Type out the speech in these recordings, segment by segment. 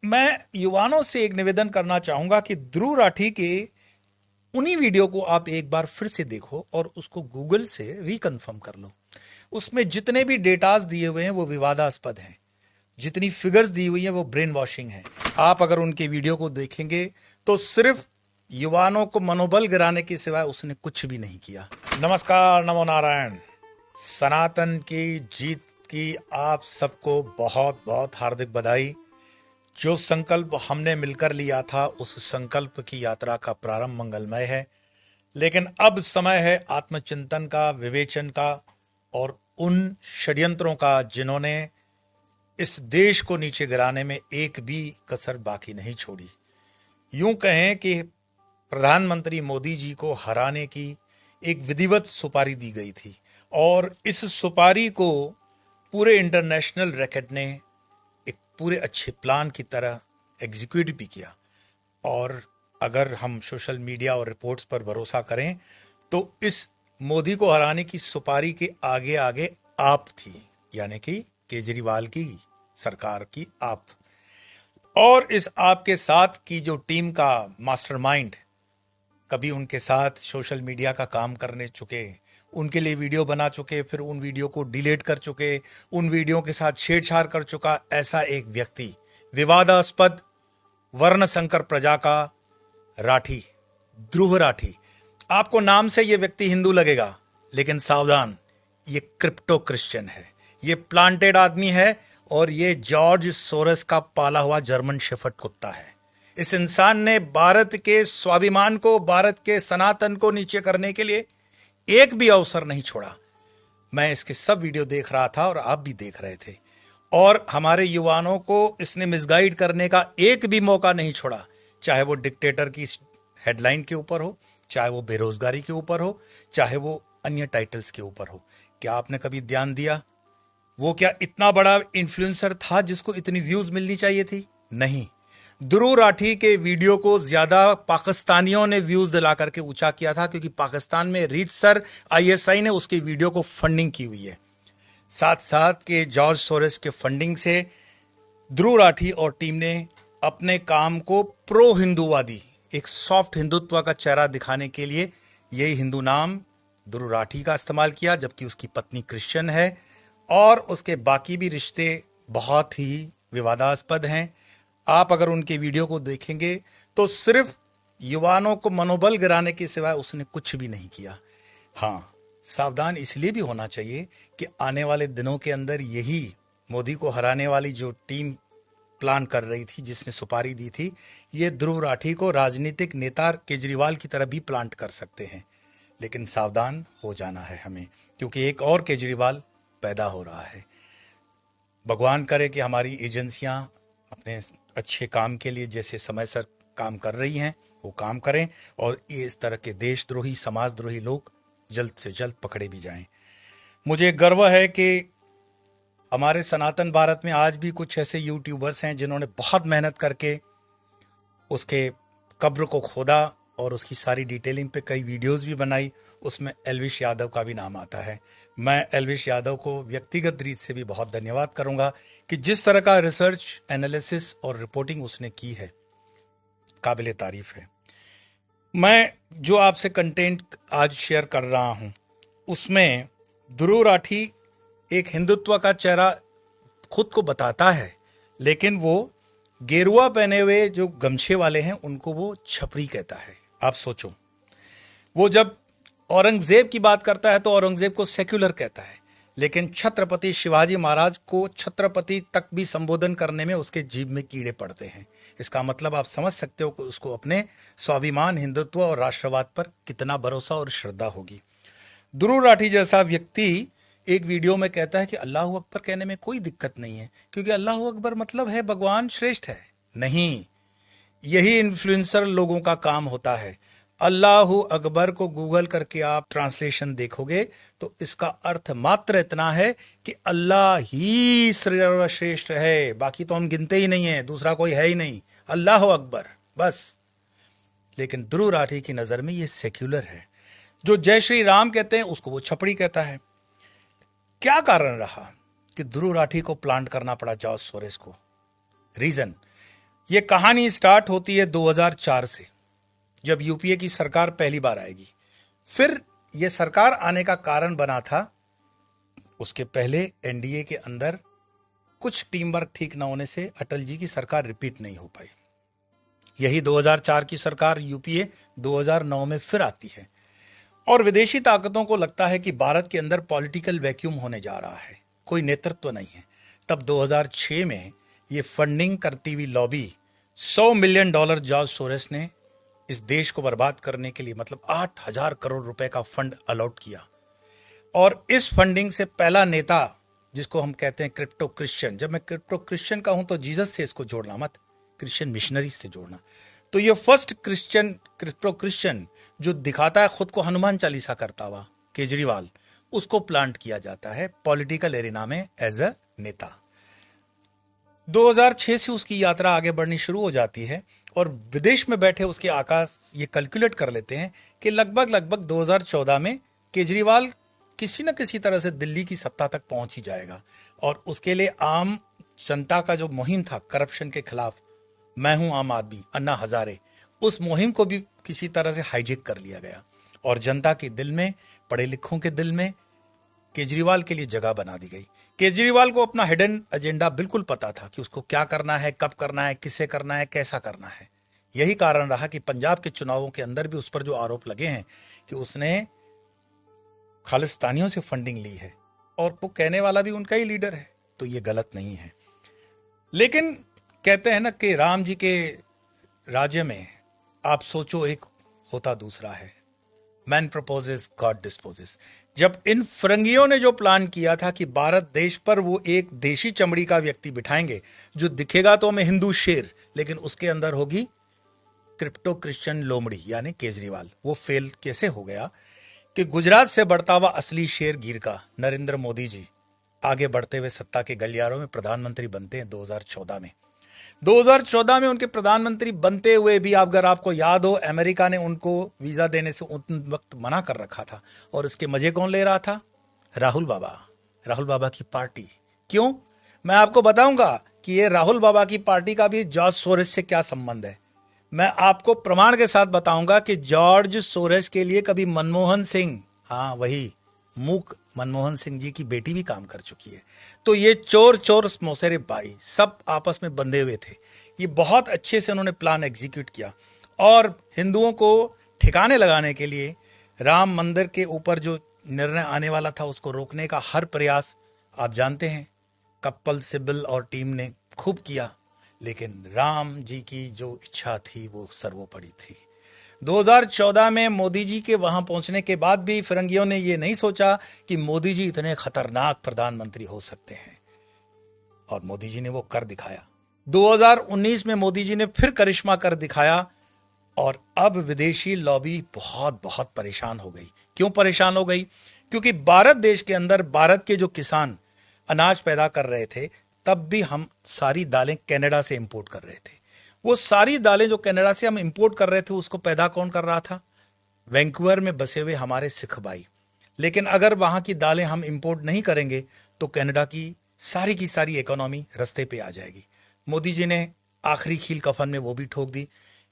मैं युवाओं से एक निवेदन करना चाहूंगा कि ध्रुव राठी के उन्हीं वीडियो को आप एक बार फिर से देखो और उसको गूगल से रिकन्फर्म कर लो। उसमें जितने भी डेटाज दिए हुए हैं वो विवादास्पद हैं, जितनी फिगर्स दी हुई हैं वो ब्रेन वॉशिंग है। आप अगर उनके वीडियो को देखेंगे तो सिर्फ युवाओं को मनोबल गिराने के सिवाय उसने कुछ भी नहीं किया। नमस्कार, नमो नारायण। सनातन की जीत की आप सबको बहुत बहुत हार्दिक बधाई। जो संकल्प हमने मिलकर लिया था उस संकल्प की यात्रा का प्रारंभ मंगलमय है, लेकिन अब समय है आत्मचिंतन का, विवेचन का और उन षड्यंत्रों का जिन्होंने इस देश को नीचे गिराने में एक भी कसर बाकी नहीं छोड़ी। यूं कहें कि प्रधानमंत्री मोदी जी को हराने की एक विधिवत सुपारी दी गई थी और इस सुपारी को पूरे इंटरनेशनल रैकेट ने एक पूरे अच्छे प्लान की तरह एग्जीक्यूट भी किया। और अगर हम सोशल मीडिया और रिपोर्ट्स पर भरोसा करें तो इस मोदी को हराने की सुपारी के आगे आगे आप थी, यानी कि केजरीवाल की सरकार की आप। और इस आपके साथ की जो टीम का मास्टरमाइंड, कभी उनके साथ सोशल मीडिया का काम करने चुके, उनके लिए वीडियो बना चुके, फिर उन वीडियो को डिलीट कर चुके, उन वीडियो के साथ छेड़छाड़ कर चुका, ऐसा एक व्यक्ति, विवादास्पद वर्ण संकर प्रजा का राठी, ध्रुव राठी। आपको नाम से यह व्यक्ति हिंदू लगेगा, लेकिन सावधान, ये क्रिप्टो क्रिश्चियन है, ये प्लांटेड आदमी है और ये जॉर्ज सोरस का पाला हुआ जर्मन शेफर्ड कुत्ता है। इस इंसान ने भारत के स्वाभिमान को, भारत के सनातन को नीचे करने के लिए एक भी अवसर नहीं छोड़ा। मैं इसके सब वीडियो देख रहा था और आप भी देख रहे थे, और हमारे युवाओं को इसने मिसगाइड करने का एक भी मौका नहीं छोड़ा, चाहे वो डिक्टेटर की हेडलाइन के ऊपर हो, चाहे वो बेरोजगारी के ऊपर हो, चाहे वो अन्य टाइटल्स के ऊपर हो। क्या आपने कभी ध्यान दिया वो क्या इतना बड़ा इन्फ्लुएंसर था जिसको इतनी व्यूज मिलनी चाहिए थी? नहीं। ध्रुव राठी के वीडियो को ज्यादा पाकिस्तानियों ने व्यूज दिला करके ऊंचा किया था, क्योंकि पाकिस्तान में रीतसर आईएसआई ने उसके वीडियो को फंडिंग की हुई है। साथ साथ के जॉर्ज सोरेस के फंडिंग से ध्रुव राठी और टीम ने अपने काम को प्रो हिंदूवादी, एक सॉफ्ट हिंदुत्व का चेहरा दिखाने के लिए यही हिंदू नाम ध्रुव राठी का इस्तेमाल किया, जबकि उसकी पत्नी क्रिश्चियन है और उसके बाकी भी रिश्ते बहुत ही विवादास्पद हैं। आप अगर उनके वीडियो को देखेंगे तो सिर्फ युवाओं को मनोबल गिराने के सिवाय उसने कुछ भी नहीं किया। हाँ, सावधान इसलिए भी होना चाहिए कि आने वाले दिनों के अंदर यही मोदी को हराने वाली जो टीम प्लान कर रही थी, जिसने सुपारी दी थी, ये ध्रुव राठी को राजनीतिक नेता केजरीवाल की तरह भी प्लांट कर सकते हैं। लेकिन सावधान हो जाना है हमें, क्योंकि एक और केजरीवाल पैदा हो रहा है। भगवान करे कि हमारी एजेंसियां अपने अच्छे काम के लिए जैसे समय से काम कर रही हैं वो काम करें, और ये इस तरह के देशद्रोही, समाजद्रोही लोग जल्द से जल्द पकड़े भी जाएं। मुझे गर्व है कि हमारे सनातन भारत में आज भी कुछ ऐसे यूट्यूबर्स हैं जिन्होंने बहुत मेहनत करके उसके कब्र को खोदा और उसकी सारी डिटेलिंग पे कई वीडियोस भी बनाई। उसमें एल्विश यादव का भी नाम आता है। मैं एल्विश यादव को व्यक्तिगत रीत से भी बहुत धन्यवाद करूंगा कि जिस तरह का रिसर्च, एनालिसिस और रिपोर्टिंग उसने की है, काबिले तारीफ है। मैं जो आपसे कंटेंट आज शेयर कर रहा हूं उसमें ध्रुव राठी एक हिंदुत्व का चेहरा खुद को बताता है, लेकिन वो गेरुआ पहने हुए जो गमछे वाले हैं उनको वो छपरी कहता है। आप सोचो, वो जब औरंगजेब की बात करता है तो औरंगजेब को सेक्युलर कहता है, लेकिन छत्रपति शिवाजी महाराज को छत्रपति तक भी संबोधन करने में उसके जीभ में कीड़े पड़ते हैं। इसका मतलब आप समझ सकते हो कि उसको अपने स्वाभिमान, हिंदुत्व और राष्ट्रवाद पर कितना भरोसा और श्रद्धा होगी। ध्रुव राठी जैसा व्यक्ति एक वीडियो में कहता है कि अल्लाह अकबर कहने में कोई दिक्कत नहीं है, क्योंकि अल्लाह अकबर मतलब है भगवान श्रेष्ठ है। नहीं, यही इन्फ्लुएंसर लोगों का काम होता है। अल्लाह अकबर को गूगल करके आप ट्रांसलेशन देखोगे तो इसका अर्थ मात्र इतना है कि अल्लाह ही सर्वश्रेष्ठ है, बाकी तो हम गिनते ही नहीं है, दूसरा कोई है ही नहीं, अल्लाह अकबर बस। लेकिन ध्रुव राठी की नजर में ये सेक्युलर है। जो जय श्री राम कहते हैं उसको वो छपड़ी कहता है। क्या कारण रहा कि ध्रुव राठी को प्लांट करना पड़ा जॉर्ज सोरेस को? रीजन, ये कहानी स्टार्ट होती है 2004 से, जब यूपीए की सरकार पहली बार आएगी। फिर यह सरकार आने का कारण बना था, उसके पहले एनडीए के अंदर कुछ टीम वर्क ठीक न होने से अटल जी की सरकार रिपीट नहीं हो पाई। यही 2004 की सरकार यूपीए 2009 में फिर आती है और विदेशी ताकतों को लगता है कि भारत के अंदर पॉलिटिकल वैक्यूम होने जा रहा है, कोई नेतृत्व नहीं है। तब 2006 में ये फंडिंग करती हुई लॉबी $100 मिलियन जॉर्ज सोरेस ने इस देश को बर्बाद करने के लिए, मतलब 8,000 करोड़ रुपए का फंड अलॉट किया। और इस फंडिंग से पहला नेता, जिसको हम कहते हैं क्रिप्टो क्रिश्चियन, जब मैं क्रिप्टो क्रिश्चियन कहूं तो जीसस से इसको जोड़ना मत, क्रिश्चियन मिशनरी से जोड़ना। तो ये फर्स्ट क्रिप्टो क्रिश्चियन जो दिखाता है खुद को हनुमान चालीसा करता हुआ, केजरीवाल, उसको प्लांट किया जाता है पॉलिटिकल एरिना में एज अ नेता। 2006 से उसकी यात्रा आगे बढ़नी शुरू हो जाती है और विदेश में बैठे उसके आकाश ये कैलकुलेट कर लेते हैं कि लगभग 2014 में केजरीवाल किसी न किसी तरह से दिल्ली की सत्ता तक पहुंच ही जाएगा। और उसके लिए आम जनता का जो मुहिम था करप्शन के खिलाफ, मैं हूं आम आदमी, अन्ना हजारे, उस मुहिम को भी किसी तरह से हाईजेक कर लिया गया और जनता के दिल में, पढ़े लिखों के दिल में केजरीवाल के लिए जगह बना दी गई। केजरीवाल को अपना हिडन एजेंडा बिल्कुल पता था कि उसको क्या करना है, कब करना है, किससे करना है, कैसा करना है। यही कारण रहा कि पंजाब के चुनावों के अंदर भी उस पर जो आरोप लगे हैं कि उसने खालिस्तानियों से फंडिंग ली है, और वो कहने वाला भी उनका ही लीडर है, तो ये गलत नहीं है। लेकिन कहते हैं ना कि राम जी के राज्य में आप सोचो एक होता दूसरा है, मैन प्रपोजेस गॉड डिस्पोजेस। जब इन फिरंगियों ने जो प्लान किया था कि भारत देश पर वो एक देशी चमड़ी का व्यक्ति बिठाएंगे जो दिखेगा तो हमें हिंदू शेर, लेकिन उसके अंदर होगी क्रिप्टो क्रिश्चियन लोमड़ी यानी केजरीवाल, वो फेल कैसे हो गया कि गुजरात से बढ़ता हुआ असली शेर गिर का नरेंद्र मोदी जी आगे बढ़ते हुए सत्ता के गलियारों में प्रधानमंत्री बनते हैं 2014 में। 2014 में उनके प्रधानमंत्री बनते हुए भी, अगर आपको याद हो, अमेरिका ने उनको वीजा देने से उन वक्त मना कर रखा था। और इसके मजे कौन ले रहा था? राहुल बाबा की पार्टी। क्यों? मैं आपको बताऊंगा कि ये राहुल बाबा की पार्टी का भी जॉर्ज सोरेस से क्या संबंध है। मैं आपको प्रमाण के साथ बताऊंगा कि जॉर्ज सोरेस के लिए कभी मनमोहन सिंह, हाँ वही मूक मनमोहन सिंह जी की बेटी भी काम कर चुकी है। तो ये चोर मौसेरे भाई सब आपस में बंधे हुए थे। ये बहुत अच्छे से उन्होंने प्लान एग्जीक्यूट किया और हिंदुओं को ठिकाने लगाने के लिए राम मंदिर के ऊपर जो निर्णय आने वाला था उसको रोकने का हर प्रयास, आप जानते हैं, कपिल सिब्बल और टीम ने खूब किया। लेकिन राम जी की जो इच्छा थी वो सर्वोपरि थी। 2014 में मोदी जी के वहां पहुंचने के बाद भी फिरंगियों ने ये नहीं सोचा कि मोदी जी इतने खतरनाक प्रधानमंत्री हो सकते हैं, और मोदी जी ने वो कर दिखाया। 2019 में मोदी जी ने फिर करिश्मा कर दिखाया और अब विदेशी लॉबी बहुत बहुत परेशान हो गई। क्यों परेशान हो गई? क्योंकि भारत देश के अंदर भारत के जो किसान अनाज पैदा कर रहे थे, तब भी हम सारी दालें कनाडा से इंपोर्ट कर रहे थे। वो सारी दालें जो कनाडा से हम इंपोर्ट कर रहे थे उसको पैदा कौन कर रहा था? वैंकूवर में बसे हुए हमारे सिख भाई। लेकिन अगर वहां की दालें हम इंपोर्ट नहीं करेंगे तो कनाडा की सारी इकोनॉमी रास्ते पे आ जाएगी। मोदी जी ने आखिरी खील कफन में वो भी ठोक दी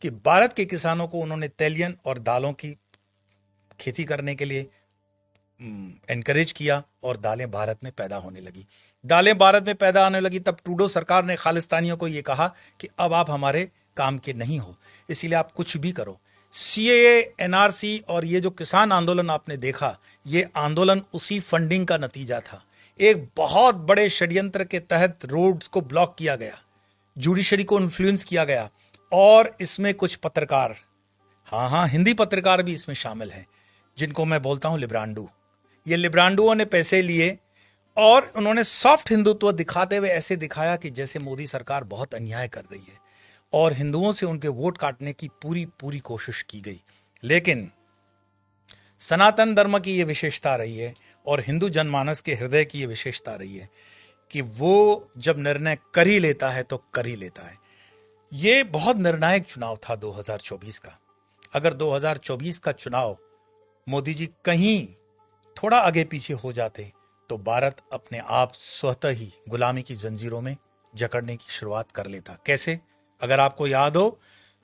कि भारत के किसानों को उन्होंने तेलियन और दालों की खेती करने के लिए एनकरेज किया और दालें भारत में पैदा होने लगी। दालें भारत में पैदा होने लगी तब ट्रूडो सरकार ने खालिस्तानियों को यह कहा कि अब आप हमारे काम के नहीं हो, इसीलिए आप कुछ भी करो। सीएए, एनआरसी और ये जो किसान आंदोलन आपने देखा, ये आंदोलन उसी फंडिंग का नतीजा था। एक बहुत बड़े षड्यंत्र के तहत रोड्स को ब्लॉक किया गया, जुडिशरी को इन्फ्लुएंस किया गया, और इसमें कुछ पत्रकार, हाँ हिंदी पत्रकार भी इसमें शामिल हैं, जिनको मैं बोलता हूं लिब्रांडू। ये लिब्रांडुओं ने पैसे लिए और उन्होंने सॉफ्ट हिंदुत्व दिखाते हुए ऐसे दिखाया कि जैसे मोदी सरकार बहुत अन्याय कर रही है, और हिंदुओं से उनके वोट काटने की पूरी कोशिश की गई। लेकिन सनातन धर्म की यह विशेषता रही है और हिंदू जनमानस के हृदय की यह विशेषता रही है कि वो जब निर्णय कर ही लेता है तो कर ही लेता है। ये बहुत निर्णायक चुनाव था 2024 का। अगर 2024 का चुनाव मोदी जी कहीं थोड़ा आगे पीछे हो जाते तो भारत अपने आप स्वतः ही गुलामी की जंजीरों में जकड़ने की शुरुआत कर लेता। कैसे? अगर आपको याद हो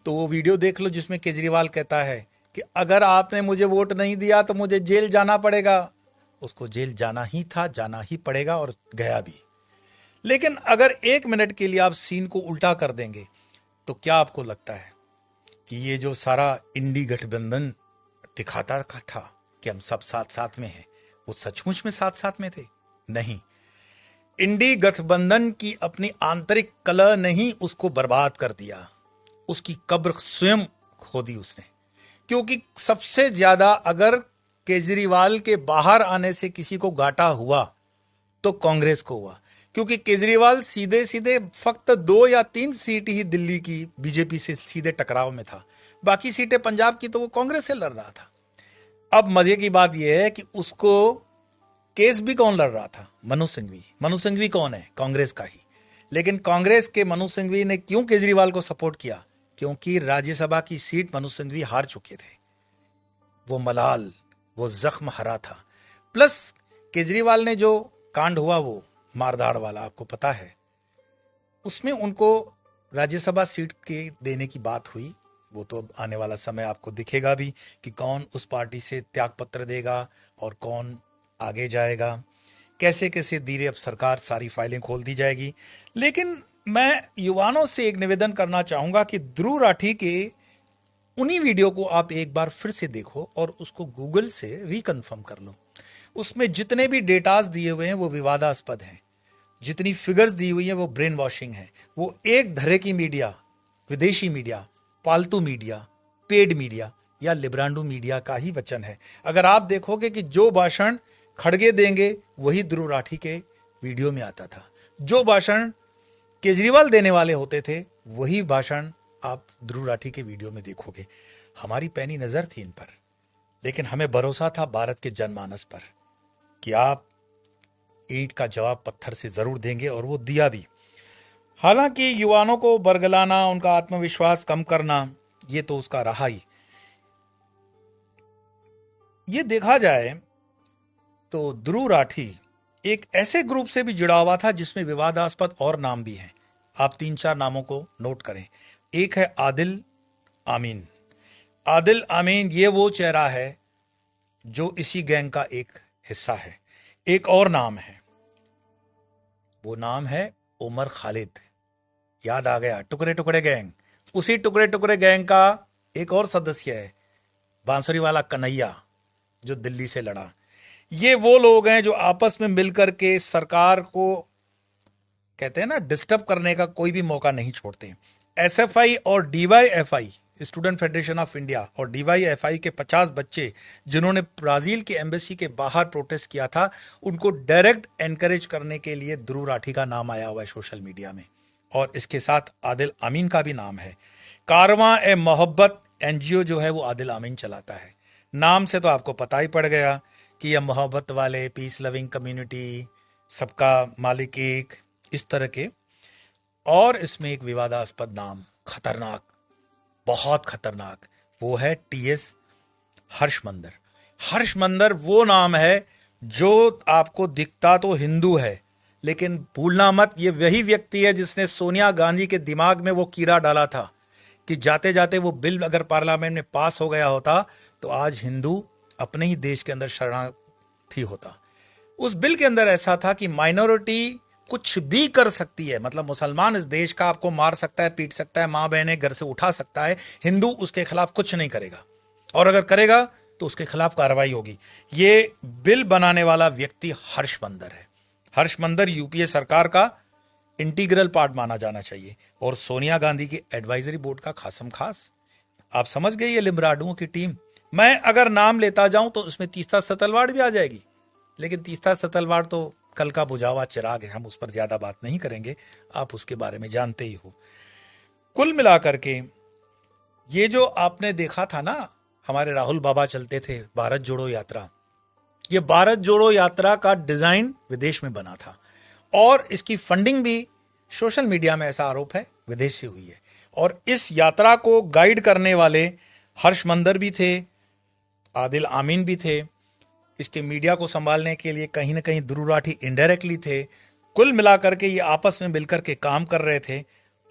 तो वो वीडियो देख लो जिसमें केजरीवाल कहता है कि अगर आपने मुझे वोट नहीं दिया तो मुझे जेल जाना पड़ेगा। उसको जेल जाना ही था, जाना ही पड़ेगा और गया भी। लेकिन अगर 1 मिनट के लिए आप सीन को उल्टा कर देंगे तो क्या आपको लगता है कि ये जो सारा इंडी गठबंधन दिखाता था कि हम सब साथ साथ में हैं, वो सचमुच में साथ साथ में थे? नहीं। इंडी गठबंधन की अपनी आंतरिक कलह ने ही उसको बर्बाद कर दिया, उसकी कब्र स्वयं खोदी उसने। क्योंकि सबसे ज्यादा अगर केजरीवाल के बाहर आने से किसी को घाटा हुआ तो कांग्रेस को हुआ, क्योंकि केजरीवाल सीधे सीधे फक्त 2 या 3 सीट ही दिल्ली की बीजेपी से सीधे टकराव में था, बाकी सीटें पंजाब की तो वो कांग्रेस से लड़ रहा था। अब मजे की बात यह है कि उसको केस भी कौन लड़ रहा था? मनु सिंघवी। मनु सिंघवी कौन है? कांग्रेस का ही। लेकिन कांग्रेस के मनु सिंघवी ने क्यों केजरीवाल को सपोर्ट किया? क्योंकि राज्यसभा की सीट मनु सिंघवी हार चुके थे। वो मलाल, वो जख्म हरा था। प्लस केजरीवाल ने जो कांड हुआ वो मारधाड़ वाला, आपको पता है, उसमें उनको राज्यसभा सीट के देने की बात हुई। वो तो अब आने वाला समय आपको दिखेगा भी कि कौन उस पार्टी से त्यागपत्र देगा और कौन आगे जाएगा। कैसे कैसे धीरे अब सरकार सारी फाइलें खोल दी जाएगी। लेकिन मैं युवाओं से एक निवेदन करना चाहूंगा कि ध्रुव राठी के उन्हीं वीडियो को आप एक बार फिर से देखो और उसको गूगल से रिकन्फर्म कर लो। उसमें जितने भी डेटाज दिए हुए हैं वो विवादास्पद हैं, जितनी फिगर्स दी हुई है वो ब्रेन वॉशिंग है। वो एक धरे की मीडिया, विदेशी मीडिया, पालतू मीडिया, पेड मीडिया या लिब्रांडू मीडिया का ही वचन है। अगर आप देखोगे कि जो भाषण खड़गे देंगे वही ध्रुव राठी के वीडियो में आता था, जो भाषण केजरीवाल देने वाले होते थे वही भाषण आप ध्रुव राठी के वीडियो में देखोगे। हमारी पैनी नजर थी इन पर, लेकिन हमें भरोसा था भारत के जनमानस पर कि आप ईंट का जवाब पत्थर से जरूर देंगे, और वो दिया भी। हालांकि युवाओं को बरगलाना, उनका आत्मविश्वास कम करना, ये तो उसका रहा ही। ये देखा जाए तो ध्रुव राठी एक ऐसे ग्रुप से भी जुड़ा हुआ था जिसमें विवादास्पद और नाम भी हैं। आप 3-4 नामों को नोट करें। एक है आदिल आमीन। आदिल आमीन ये वो चेहरा है जो इसी गैंग का एक हिस्सा है। एक और नाम है, वो नाम है उमर खालिद। याद आ गया, टुकड़े टुकड़े गैंग। उसी टुकड़े टुकड़े गैंग का एक और सदस्य है बांसुरी वाला कन्हैया, जो दिल्ली से लड़ा। ये वो लोग हैं जो आपस में मिलकर के सरकार को, कहते हैं ना, डिस्टर्ब करने का कोई भी मौका नहीं छोड़ते। एसएफआई और DYFI, student federation of India, और डीवाईएफआई के 50 बच्चे जिन्होंने ब्राजील के एम्बेसी के बाहर प्रोटेस्ट किया था, उनको डायरेक्ट एनकरेज करने के लिए ध्रुव राठी का नाम आया हुआ है सोशल मीडिया में। और इसके साथ आदिल आमीन का भी नाम है। कारवां ए मोहब्बत एनजीओ जो है वो आदिल आमीन चलाता है। नाम से तो आपको पता ही पड़ गया कि यह मोहब्बत वाले, पीस लविंग कम्युनिटी, सबका मालिक एक, इस तरह के। और इसमें एक विवादास्पद नाम, खतरनाक, बहुत खतरनाक, वो है टीएस हर्षमंदर। हर्षमंदर वो नाम है जो आपको दिखता तो हिंदू है, लेकिन भूलना मत ये वही व्यक्ति है जिसने सोनिया गांधी के दिमाग में वो कीड़ा डाला था कि जाते जाते वो बिल अगर पार्लियामेंट में पास हो गया होता तो आज हिंदू अपने ही देश के अंदर शरणार्थी होता। उस बिल के अंदर ऐसा था कि माइनॉरिटी कुछ भी कर सकती है, मतलब मुसलमान इस देश का आपको मार सकता है, पीट सकता है, मां बहनें घर से उठा सकता है, हिंदू उसके खिलाफ कुछ नहीं करेगा, और अगर करेगा तो उसके खिलाफ कार्रवाई होगी। ये बिल बनाने वाला व्यक्ति हर्षमंदर है। हर्षमंदर यूपीए सरकार का इंटीग्रल पार्ट माना जाना चाहिए और सोनिया गांधी की एडवाइजरी बोर्ड का खासम खास। आप समझ गए ये लिम्बराडुओं की टीम। मैं अगर नाम लेता जाऊं तो इसमें तीस्ता सतलवाड़ भी आ जाएगी, लेकिन तीस्ता सतलवाड़ तो कल का बुझा हुआ चिराग है, हम उस पर ज्यादा बात नहीं करेंगे, आप उसके बारे में जानते ही हो। कुल मिलाकर के ये जो आपने देखा था ना, हमारे राहुल बाबा चलते थे भारत जोड़ो यात्रा, ये भारत जोड़ो यात्रा का डिजाइन विदेश में बना था और इसकी फंडिंग भी, सोशल मीडिया में ऐसा आरोप है, विदेश से हुई है। और इस यात्रा को गाइड करने वाले हर्षमंदर भी थे, आदिल आमीन भी थे। इसके मीडिया को संभालने के लिए कहीं ना कहीं ध्रुव राठी इनडायरेक्टली थे। कुल मिलाकर के ये आपस में मिलकर के काम कर रहे थे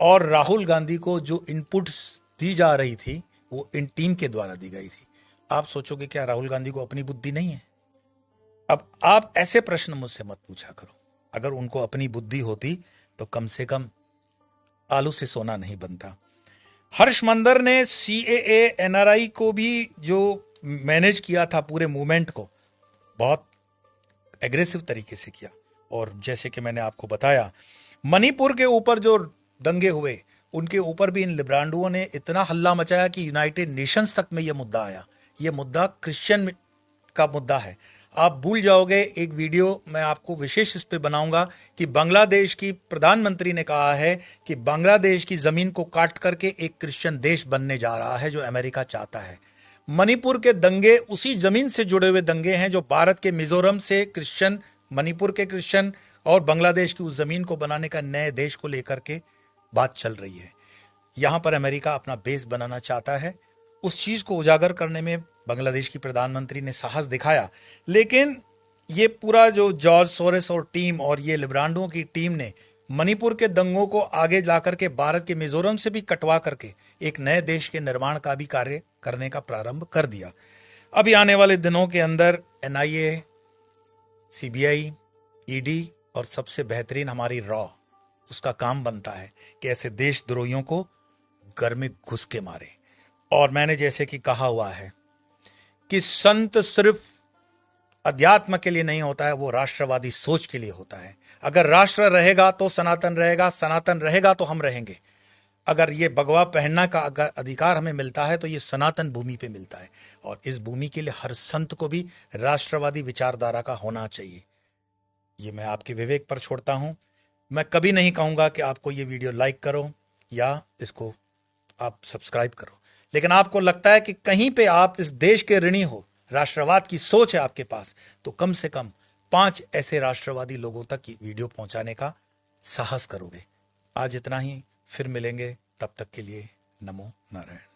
और राहुल गांधी को जो इनपुट्स दी जा रही थी वो इन टीम के द्वारा दी गई थी। आप सोचोगे क्या राहुल गांधी को अपनी बुद्धि नहीं है? अब आप ऐसे प्रश्न मुझसे मत पूछा करो। अगर उनको अपनी बुद्धि होती तो कम से कम आलू से सोना नहीं बनता। हर्ष मंदर ने सीएए एनआरआई को भी जो मैनेज किया था पूरे मूवमेंट को, बहुत एग्रेसिव तरीके से किया। और जैसे कि मैंने आपको बताया, मणिपुर के ऊपर जो दंगे हुए उनके ऊपर भी इन लिब्रांडुओं ने इतना हल्ला मचाया कि यूनाइटेड नेशंस तक में यह मुद्दा आया। यह मुद्दा क्रिश्चियन का मुद्दा है। आप भूल जाओगे, एक वीडियो मैं आपको विशेष इस पे बनाऊंगा कि बांग्लादेश की प्रधानमंत्री ने कहा है कि बांग्लादेश की जमीन को काट करके एक क्रिश्चियन देश बनने जा रहा है, जो अमेरिका चाहता है। मणिपुर के दंगे उसी जमीन से जुड़े हुए दंगे हैं जो भारत के मिजोरम से क्रिश्चियन, मणिपुर के क्रिश्चियन और बांग्लादेश की उस जमीन को बनाने का नए देश को लेकर के बात चल रही है। यहां पर अमेरिका अपना बेस बनाना चाहता है। उस चीज को उजागर करने में बांग्लादेश की प्रधानमंत्री ने साहस दिखाया, लेकिन ये पूरा जो जॉर्ज सोरेस और टीम और ये लिब्रांडुओं की टीम ने मणिपुर के दंगों को आगे जाकर के भारत के मिजोरम से भी कटवा करके एक नए देश के निर्माण का भी कार्य करने का प्रारंभ कर दिया। अभी आने वाले दिनों के अंदर एनआईए, सीबीआई, ईडी और सबसे बेहतरीन हमारी रॉ, उसका काम बनता है कि ऐसे देशद्रोहियों को घर में घुस के मारे। और मैंने जैसे कि कहा हुआ है कि संत सिर्फ अध्यात्म के लिए नहीं होता है, वो राष्ट्रवादी सोच के लिए होता है। अगर राष्ट्र रहेगा तो सनातन रहेगा, सनातन रहेगा तो हम रहेंगे। अगर ये भगवा पहनना का अगर अधिकार हमें मिलता है तो ये सनातन भूमि पे मिलता है। और इस भूमि के लिए हर संत को भी राष्ट्रवादी विचारधारा का होना चाहिए। ये मैं आपके विवेक पर छोड़ता हूं। मैं कभी नहीं कहूंगा कि आपको ये वीडियो लाइक करो या इसको आप सब्सक्राइब करो, लेकिन आपको लगता है कि कहीं पे आप इस देश के ऋणी हो, राष्ट्रवाद की सोच है आपके पास, तो कम से कम 5 ऐसे राष्ट्रवादी लोगों तक ये वीडियो पहुंचाने का साहस करोगे। आज इतना ही, फिर मिलेंगे, तब तक के लिए नमो नारायण।